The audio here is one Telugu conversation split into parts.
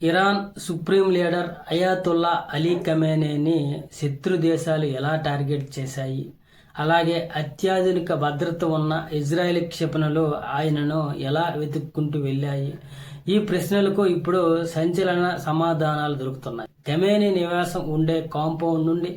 Iran supreme leader Ayatollah Ali ఖమేనీని శత్రు దేశాలు ఎలా టార్గెట్ చేశాయి? అలాగే అత్యాధునిక భద్రత ఉన్న ఇజ్రాయెల్ క్షిపణులు ఆయనను ఎలా వెతుక్కుంటూ వెళ్ళాయి? ఈ ప్రశ్నలకు ఇప్పుడు సంచలన సమాధానాలు దొరుకుతున్నాయి. ఖమేనీ నివాసం ఉండే కాంపౌండ్ నుండి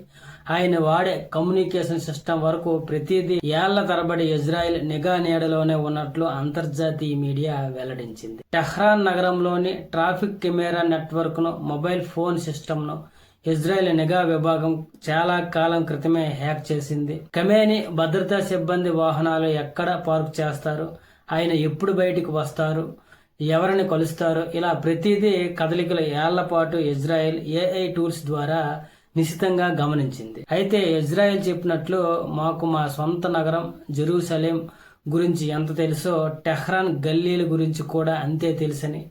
ఆయన వాడే కమ్యూనికేషన్ సిస్టమ్ వరకు ప్రతిదీ ఏళ్ల తరబడి ఇజ్రాయెల్ నిఘా నీడలోనే ఉన్నట్లు అంతర్జాతీయ మీడియా వెల్లడించింది. టెహ్రాన్ నగరంలోని ట్రాఫిక్ కెమెరా నెట్వర్క్ ను, మొబైల్ ఫోన్ సిస్టమ్ ను ఇజ్రాయెల్ నిఘా విభాగం చాలా కాలం క్రితమే హ్యాక్ చేసింది. ఖమేనీ భద్రతా సిబ్బంది వాహనాలు ఎక్కడ పార్క్ చేస్తారు, ఆయన ఎప్పుడు బయటికి వస్తారు, ఎవరిని కలుస్తారు, ఇలా ప్రతిదీ కదలికలు ఏళ్ల పాటు ఇజ్రాయెల్ ఏఐ టూల్స్ ద్వారా నిశితంగా గమనించింది. అయితే ఇజ్రాయెల్ చెప్పినట్లు మాకు మా సొంత నగరం జెరూసలేం గురించి ఎంత తెలుసో టెహ్రాన్ గల్లీల గురించి కూడా అంతే తెలుసని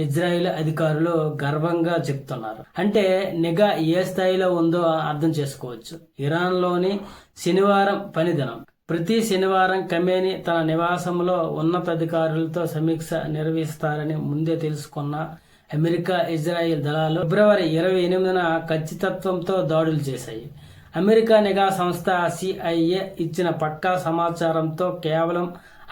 ఇజ్రాయెల్ అధికారులు గర్వంగా చెప్తున్నారు. అంటే నిఘా ఏ స్థాయిలో ఉందో అర్థం చేసుకోవచ్చు. ఇరాన్లోని శనివారం పనిదినం. ప్రతి శనివారం ఖమేనీ తన నివాసంలో ఉన్నతాధికారులతో సమీక్ష నిర్వహిస్తారని ముందే తెలుసుకున్న అమెరికా, ఇజ్రాయెల్ దళాలు ఫిబ్రవరి 28న ఖచ్చితత్వంతో దాడులు చేశాయి. అమెరికా నిఘా సంస్థ CIA ఇచ్చిన పక్కా సమాచారంతో కేవలం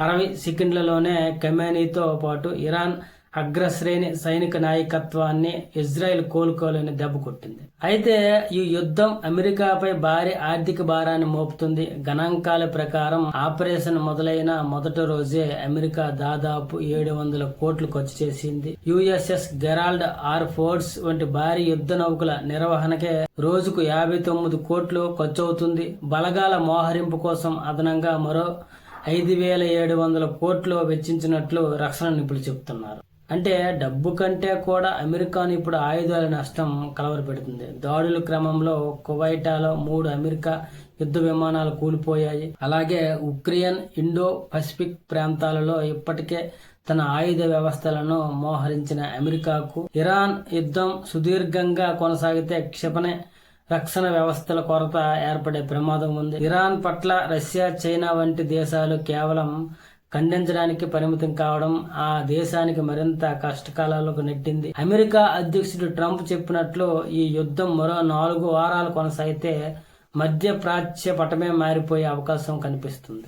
60 సెకండ్లలోనే ఖమేనీతో పాటు ఇరాన్ అగ్రశ్రేణి సైనిక నాయకత్వాన్ని ఇజ్రాయెల్ కోలుకోలేని దెబ్బ కొట్టింది. అయితే ఈ యుద్ధం అమెరికాపై భారీ ఆర్థిక భారాన్ని మోపుతుంది. గణాంకాల ప్రకారం ఆపరేషన్ మొదలైన మొదటి రోజే అమెరికా దాదాపు 700 కోట్లు ఖర్చు చేసింది. USS Gerald R. ఫోర్డ్స్ వంటి భారీ యుద్ధ నౌకల నిర్వహణకే రోజుకు 59 కోట్లు ఖర్చు అవుతుంది. బలగాల మోహరింపు కోసం అదనంగా మరో 5,700 కోట్లు వెచ్చించినట్లు రక్షణ నిపుణులు చెబుతున్నారు. అంటే డబ్బు కంటే కూడా అమెరికాను ఇప్పుడు ఆయుధాల నష్టం కలవరపెడుతుంది. దాడుల క్రమంలో కువైటాలో 3 అమెరికా యుద్ధ విమానాలు కూలిపోయాయి. అలాగే ఉక్రెయిన్, ఇండో పసిఫిక్ ప్రాంతాలలో ఇప్పటికే తన ఆయుధ వ్యవస్థలను మోహరించిన అమెరికాకు ఇరాన్ యుద్ధం సుదీర్ఘంగా కొనసాగితే క్షిపణి రక్షణ వ్యవస్థల కొరత ఏర్పడే ప్రమాదం ఉంది. ఇరాన్ పట్ల రష్యా, చైనా వంటి దేశాలు కేవలం ఖండించడానికి పరిమితం కావడం ఆ దేశానికి మరింత కష్టకాలాలకు నెట్టింది. అమెరికా అధ్యక్షుడు ట్రంప్ చెప్పినట్లు ఈ యుద్ధం మరో 4 వారాలు కొనసాగితే మధ్య ప్రాచ్య పటమే మారిపోయే అవకాశం కనిపిస్తుంది.